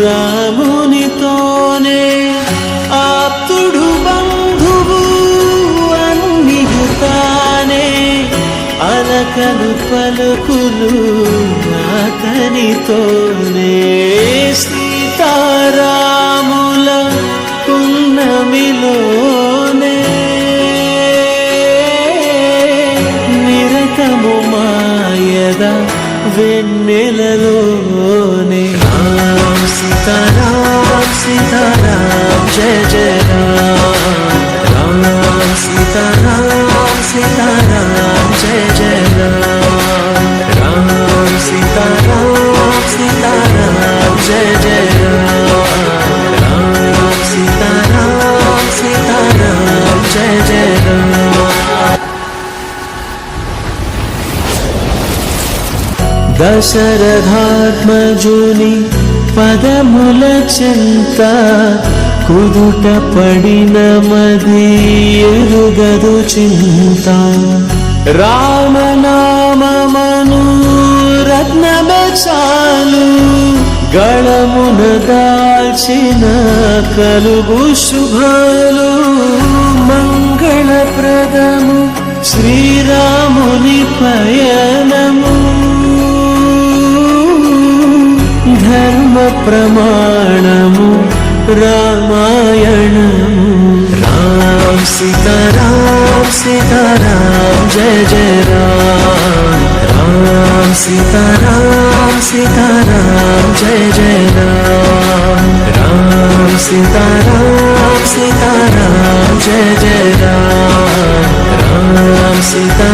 రామునితోనే ఆప్తుడు బంధువు అన్నియుతానే అలకలు పలుకులు అతనితోనే సీతారాముల పున్నమిలోనే నిరతము మాయద వెన్నెలలోనే రామ్ సీతారాం సీతారాం జయ జయ రామ్ రామ్ సీతారాం సీతారాం జయ జయ రామ్ రామ్ సీతారాం సీతారాం జయ జయ రామ్ రామ్ సీతారాం సీతారాం జయ జయ రామ్ దశరథాత్మజుని పదముల చింత కుదుట పడిన మది ఎరుగదు చింత రామనామమను రత్నమే చాలు గళమున దాల్చిన కలుగు శుభాలు మంగళప్రదము శ్రీరాముని పయనము ధర్మ ప్రమాణము రామాయణము రామ్ సీతారాం సీతారాం జయ జయ రామ్ రామ్ సీతారాం సీతారాం జయ జయ రామ్ రామ్ సీతారాం సీతారాం జయ జయ రామ్ రామ్ సీతారాం